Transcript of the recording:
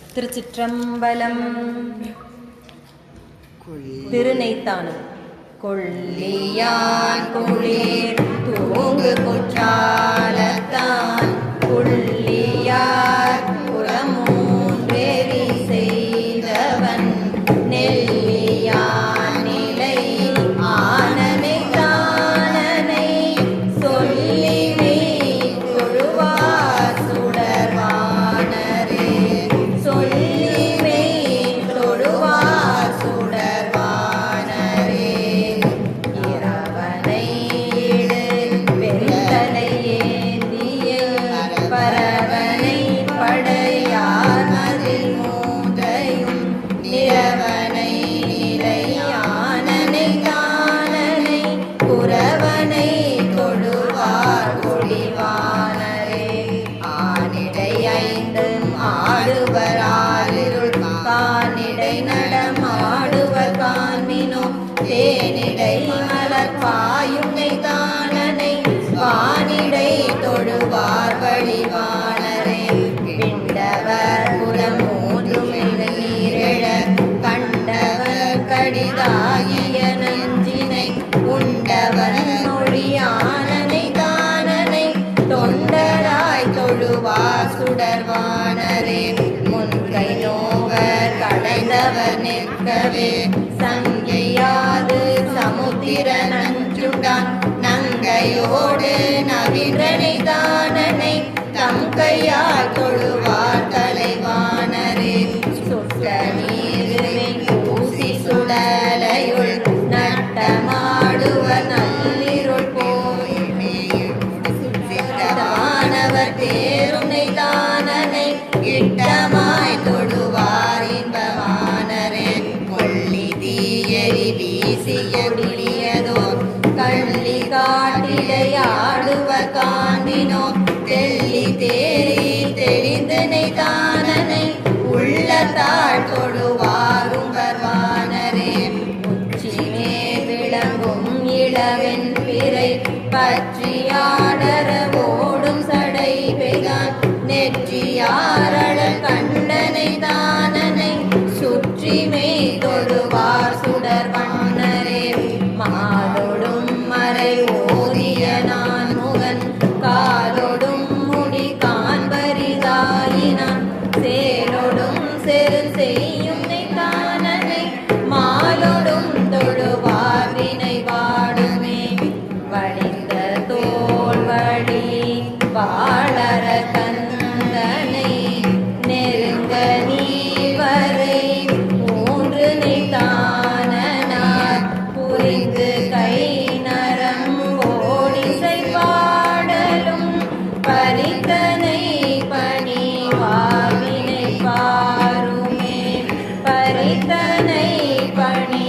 திருச்சிற்றம்பலம். திருநெய்த்தானம். கொள்ளியான் குளிர் தூங்கு குற்றாலத்தான் புள்ளியார் புறமூன்றேறி செய்தவன் நெல்லியான் நிலை ஆனனை தானனை சொல்லினை தொழுவார் சுடர்வானரே சொல்லினை தொழுவார் சுடர்வானரே இரவனை பெருந்தலை ஏந்திய பரவனை படையார் மதில் மூன்றையும் நிறவனை நிலையானனை தானனை குறவனை தொழுவார் குடிவானரே ஆனிடை ஐந்தும் ஆடுவர் ஆறிருள் கானிடை நடமாடுவர் காண்மினோ தேனிடை மலர் பாயுனை தானனை வானிடை தொழுவார் வழிவானரே பிண்டவர் புறம் மூன்றும் நீரெழ கண்டவர் கடிதாகிய நஞ்சினை உண்டவர் மொழியானனை தானனை தொண்டராய் தொழுவார் சுடர்வானரே முன்கை நோவர் கடைந்தவர் நிற்கவே சங்கையாது சமுத்திர நஞ்சுடான் நங்கையோடு நவீன்றனை தானனை தம் கையால் தொழுவார் தலைவானரே சுட்ட நீருவை பூசி சுடலையுள் நட்டமாடுவர் நல்லிருள் போய்தானவர் தேருனை தானனை இட்டமாய் தொழுவார் இன்பவானரே கொள்ளி தீயரி வீசிய விழியதோ கள்ளி காட்டிடையாடுவர் காண்பினோ தெள்ளி தேறி தெளிந்தனை தானனை உள்ளத்தாள் தொழுவாரும் வருவானரே உச்சிமே விளங்கும் இளவெண் பிறை பற்றியாடர ஓடும் சடை பெய்தான் நெற்றியாரழல் கண்டனை தானனை சுற்றிமே தொழுவார் சுடர்வண்ணரே மாலோடும் மறை ஓதிய நான் முகன் காலோடும் முடி காண்பரிதாயினான் சேலோடும் செரு செய்யும் தானனை மாலோடும் தொழுவார் வினை வாடுமே வடிந்த தோல் வழி வாழற கந்தனை நெருங்க நீவரை மூன்று நிதானனார் புரிந்து கை நரம் ஓடிசை பாடலும் பரித்தனை பணி வாவினை பாருமே பரித்தனை பணி